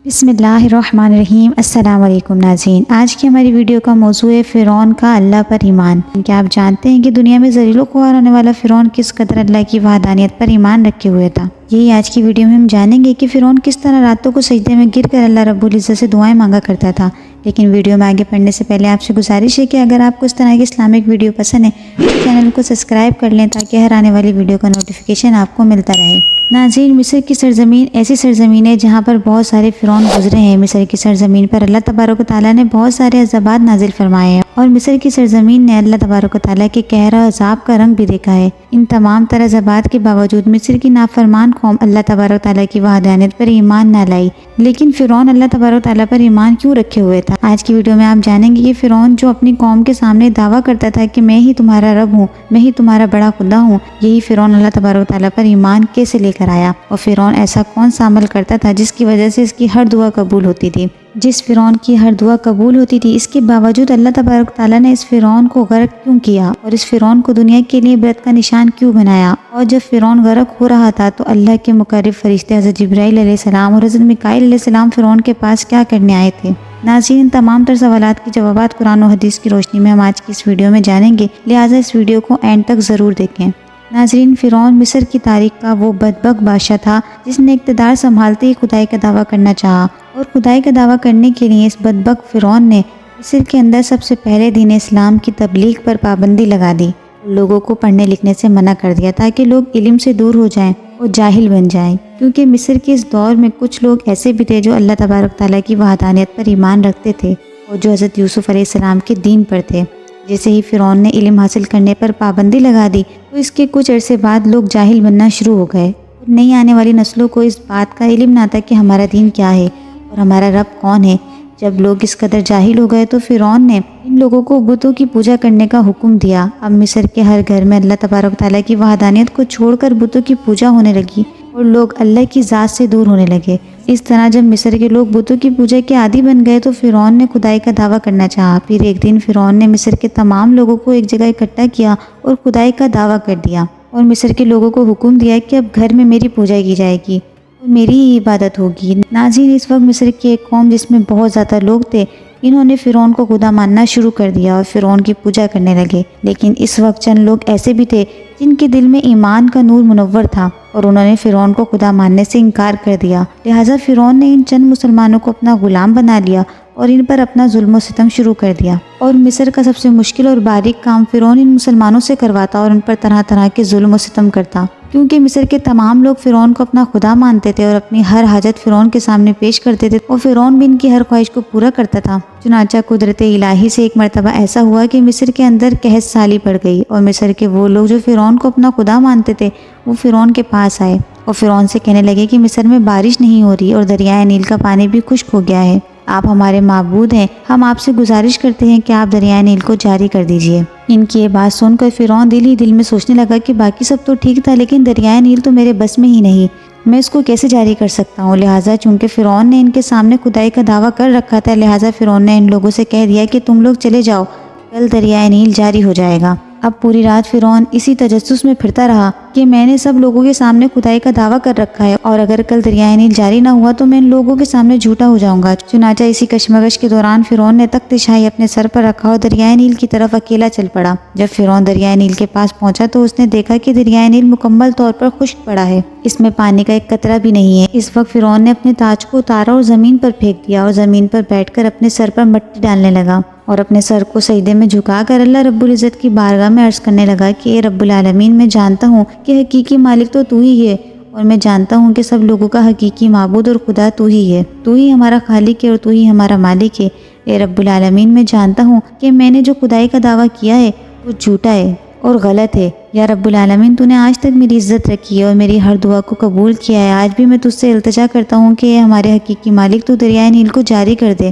بسم اللہ الرحمن الرحیم۔ السلام علیکم ناظرین، آج کی ہماری ویڈیو کا موضوع ہے فرعون کا اللہ پر ایمان۔ کیا آپ جانتے ہیں کہ دنیا میں ذلیل و خوار ہونے والا فرعون کس قدر اللہ کی وحدانیت پر ایمان رکھے ہوئے تھا؟ یہی آج کی ویڈیو میں ہم جانیں گے کہ فرعون کس طرح راتوں کو سجدے میں گر کر اللہ رب العزت سے دعائیں مانگا کرتا تھا۔ لیکن ویڈیو میں آگے پڑھنے سے پہلے آپ سے گزارش ہے کہ اگر آپ کو اس طرح کی اسلامک ویڈیو پسند ہے تو چینل کو سبسکرائب کر لیں تاکہ ہر آنے والی ویڈیو کا نوٹیفیکیشن آپ کو ملتا رہے۔ ناظرین، مصر کی سرزمین ایسی سرزمین ہے جہاں پر بہت سارے فرعون گزرے ہیں۔ مصر کی سرزمین پر اللہ تبارک و تعالیٰ نے بہت سارے عذابات نازل فرمائے ہیں اور مصر کی سرزمین نے اللہ تبارک و تعالیٰ کے قہر و عذاب کا رنگ بھی دیکھا ہے۔ ان تمام تر عذابات کے باوجود مصر کی نافرمان قوم اللہ تبارک و تعالیٰ کی وحدانیت پر ایمان نہ لائی۔ لیکن فرعون اللہ تبارک و تعالیٰ پر ایمان کیوں رکھے ہوئے تھا؟ آج کی ویڈیو میں آپ جانیں گے کہ فرعون جو اپنی قوم کے سامنے دعویٰ کرتا تھا کہ میں ہی تمہارا رب ہوں، میں ہی تمہارا بڑا خدا ہوں، یہی فرعون اللہ تبارک و تعالیٰ پر ایمان کیسے لے کر آیا؟ اور فرعون ایسا کون سا عمل کرتا تھا جس کی وجہ سے اس کی ہر دعا قبول ہوتی تھی؟ جس فرعون کی ہر دعا قبول ہوتی تھی، اس کے باوجود اللہ تبارک و تعالیٰ نے اس فرعون کو غرق کیوں کیا اور اس فرعون کو دنیا کے لیے عبرت کا نشان کیوں بنایا؟ اور جب فرعون غرق ہو رہا تھا تو اللہ کے مقرب فرشتے حضرت جبرائیل علیہ السلام اور حضرت میکائیل علیہ السلام فرعون کے پاس کیا کرنے آئے تھے؟ ناظرین، تمام تر سوالات کے جوابات قرآن و حدیث کی روشنی میں ہم آج کی اس ویڈیو میں جانیں گے، لہٰذا اس ویڈیو کو اینڈ تک ضرور دیکھیں۔ ناظرین، فرعون مصر کی تاریخ کا وہ بدبخت بادشاہ تھا جس نے اقتدار سنبھالتے ہی خدائی کا دعویٰ کرنا چاہا، اور خدائی کا دعویٰ کرنے کے لیے اس بدبخت فرعون نے مصر کے اندر سب سے پہلے دین اسلام کی تبلیغ پر پابندی لگا دی، لوگوں کو پڑھنے لکھنے سے منع کر دیا تاکہ لوگ علم سے دور ہو جائیں اور جاہل بن جائیں، کیونکہ مصر کے اس دور میں کچھ لوگ ایسے بھی تھے جو اللہ تبارک تعالیٰ کی وحدانیت پر ایمان رکھتے تھے اور جو حضرت یوسف علیہ السلام کے دین پر تھے۔ جیسے ہی فرعون نے علم حاصل کرنے پر پابندی لگا دی تو اس کے کچھ عرصے بعد لوگ جاہل بننا شروع ہو گئے، اور نئی آنے والی نسلوں کو اس بات کا علم نہ تھا کہ ہمارا دین کیا ہے اور ہمارا رب کون ہے۔ جب لوگ اس قدر جاہل ہو گئے تو فرعون نے ان لوگوں کو بتوں کی پوجا کرنے کا حکم دیا۔ اب مصر کے ہر گھر میں اللہ تبارک تعالیٰ کی وحدانیت کو چھوڑ کر بتوں کی پوجا ہونے لگی اور لوگ اللہ کی ذات سے دور ہونے لگے۔ اس طرح جب مصر کے لوگ بتوں کی پوجا کے عادی بن گئے تو فرعون نے خدائی کا دعویٰ کرنا چاہا۔ پھر ایک دن فرعون نے مصر کے تمام لوگوں کو ایک جگہ اکٹھا کیا اور خدائی کا دعویٰ کر دیا، اور مصر کے لوگوں کو حکم دیا کہ اب گھر میں میری پوجا کی جائے گی اور میری ہی عبادت ہوگی۔ ناظرین، اس وقت مصر کی ایک قوم جس میں بہت زیادہ لوگ تھے، انہوں نے فرعون کو خدا ماننا شروع کر دیا اور فرعون کی پوجا کرنے لگے۔ لیکن اس وقت چند لوگ ایسے بھی تھے جن کے دل میں ایمان کا نور منور تھا اور انہوں نے فرعون کو خدا ماننے سے انکار کر دیا، لہٰذا فرعون نے ان چند مسلمانوں کو اپنا غلام بنا لیا اور ان پر اپنا ظلم و ستم شروع کر دیا۔ اور مصر کا سب سے مشکل اور باریک کام فرعون ان مسلمانوں سے کرواتا اور ان پر طرح طرح کے ظلم و ستم کرتا، کیونکہ مصر کے تمام لوگ فرعون کو اپنا خدا مانتے تھے اور اپنی ہر حاجت فرعون کے سامنے پیش کرتے تھے، اور فرعون بھی ان کی ہر خواہش کو پورا کرتا تھا۔ چنانچہ قدرت الہی سے ایک مرتبہ ایسا ہوا کہ مصر کے اندر قحط سالی پڑ گئی، اور مصر کے وہ لوگ جو فرعون کو اپنا خدا مانتے تھے وہ فرعون کے پاس آئے اور فرعون سے کہنے لگے کہ مصر میں بارش نہیں ہو رہی اور دریائے نیل کا پانی بھی خشک ہو گیا ہے، آپ ہمارے معبود ہیں، ہم آپ سے گزارش کرتے ہیں کہ آپ دریائے نیل کو جاری کر دیجئے۔ ان کی یہ بات سن کر فرعون دل ہی دل میں سوچنے لگا کہ باقی سب تو ٹھیک تھا، لیکن دریائے نیل تو میرے بس میں ہی نہیں، میں اس کو کیسے جاری کر سکتا ہوں؟ لہٰذا چونکہ فرعون نے ان کے سامنے خدائی کا دعویٰ کر رکھا تھا، لہٰذا فرعون نے ان لوگوں سے کہہ دیا کہ تم لوگ چلے جاؤ، کل دریائے نیل جاری ہو جائے گا۔ اب پوری رات فرعون اسی تجسس میں پھرتا رہا کہ میں نے سب لوگوں کے سامنے خدائی کا دعویٰ کر رکھا ہے، اور اگر کل دریائے نیل جاری نہ ہوا تو میں ان لوگوں کے سامنے جھوٹا ہو جاؤں گا۔ چنانچہ اسی کشمکش کے دوران فرعون نے تخت شاہی اپنے سر پر رکھا اور دریائے نیل کی طرف اکیلا چل پڑا۔ جب فرعون دریائے نیل کے پاس پہنچا تو اس نے دیکھا کہ دریائے نیل مکمل طور پر خشک پڑا ہے، اس میں پانی کا ایک قطرہ بھی نہیں ہے۔ اس وقت فرعون نے اپنے تاج کو اتارا اور زمین پر پھینک دیا، اور زمین پر بیٹھ کر اپنے سر پر مٹی ڈالنے لگا اور اپنے سر کو سجدے میں جھکا کر اللہ رب العزت کی بارگاہ میں عرض کرنے لگا کہ اے رب العالمین، میں جانتا ہوں کہ حقیقی مالک تو تو ہی ہے، اور میں جانتا ہوں کہ سب لوگوں کا حقیقی معبود اور خدا تو ہی ہے، تو ہی ہمارا خالق ہے اور تو ہی ہمارا مالک ہے۔ اے رب العالمین، میں جانتا ہوں کہ میں نے جو خدائی کا دعویٰ کیا ہے وہ جھوٹا ہے اور غلط ہے۔ یا رب العالمین، تو نے آج تک میری عزت رکھی ہے اور میری ہر دعا کو قبول کیا ہے، آج بھی میں تجھ سے التجا کرتا ہوں کہ اے ہمارے حقیقی مالک، تو دریائے نیل کو جاری کر دے۔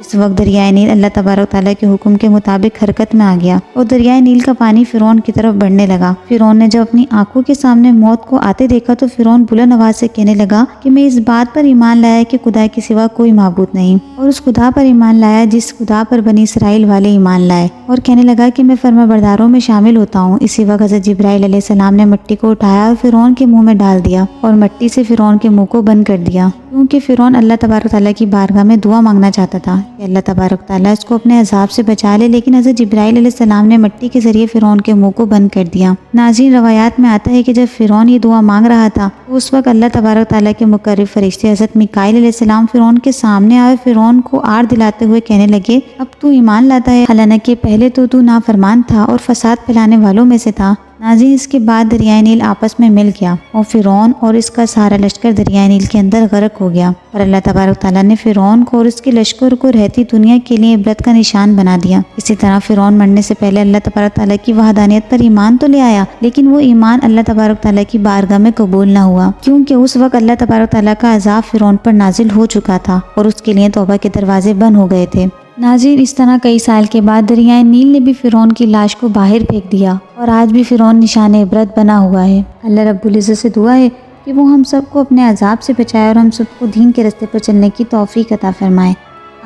اس وقت دریائے نیل اللہ تبارک تعالیٰ کے حکم کے مطابق حرکت میں آ گیا اور دریائے نیل کا پانی فرعون کی طرف بڑھنے لگا۔ فرعون نے جب اپنی آنکھوں کے سامنے موت کو آتے دیکھا تو فرعون بلند آواز سے کہنے لگا کہ میں اس بات پر ایمان لایا کہ خدا کے سوا کوئی معبود نہیں، اور اس خدا پر ایمان لایا جس خدا پر بنی اسرائیل والے ایمان لائے، اور کہنے لگا کہ میں فرما برداروں میں شامل ہوتا ہوں۔ اسی وقت حضرت جبرائیل علیہ السلام نے مٹی کو اٹھایا اور فرعون کے منہ میں ڈال دیا اور مٹی سے فرعون کے منہ کو بند کر دیا، کیونکہ فرعون اللہ تبارک تعالیٰ کی بارگاہ میں دعا مانگنا چاہتا تھا کہ اللہ تبارک تعالیٰ اس کو اپنے عذاب سے بچا لے، لیکن حضرت جبرائیل علیہ السلام نے مٹی کے ذریعے فرعون کے منہ کو بند کر دیا۔ ناظرین، روایات میں آتا ہے کہ جب فرعون یہ دعا مانگ رہا تھا تو اس وقت اللہ تبارک تعالیٰ کے مقرب فرشتے حضرت میکائیل علیہ السلام فرعون کے سامنے آئے، فرعون کو آڑ دلاتے ہوئے کہنے لگے اب تو ایمان لاتا ہے، حالانکہ پہلے تو نافرمان تھا اور فساد پھیلانے والوں میں سے تھا۔ ناظرین، اس کے بعد دریائے نیل آپس میں مل گیا اور فرعون اور اس کا سارا لشکر دریائے نیل کے اندر غرق ہو گیا، اور اللہ تبارک تعالیٰ نے فرعون کو اور اس کے لشکر کو رہتی دنیا کے لیے عبرت کا نشان بنا دیا۔ اسی طرح فرعون مرنے سے پہلے اللہ تبارک تعالیٰ کی وحدانیت پر ایمان تو لے آیا، لیکن وہ ایمان اللہ تبارک تعالیٰ کی بارگاہ میں قبول نہ ہوا، کیونکہ اس وقت اللہ تبارک تعالیٰ کا عذاب فرعون پر نازل ہو چکا تھا اور اس کے لیے توبہ کے دروازے بند ہو گئے تھے۔ ناظرین، اس طرح کئی سال کے بعد دریائے نیل نے بھی فرعون کی لاش کو باہر پھینک دیا، اور آج بھی فرعون نشان عبرت بنا ہوا ہے۔ اللہ رب العزت سے دعا ہے کہ وہ ہم سب کو اپنے عذاب سے بچائے اور ہم سب کو دین کے راستے پر چلنے کی توفیق عطا فرمائے،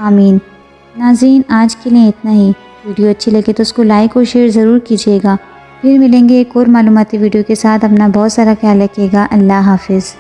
آمین۔ ناظرین، آج کے لیے اتنا ہی۔ ویڈیو اچھی لگے تو اس کو لائک اور شیئر ضرور کیجیے گا۔ پھر ملیں گے ایک اور معلوماتی ویڈیو کے ساتھ۔ اپنا بہت سارا خیال رکھیے گا۔ اللہ حافظ۔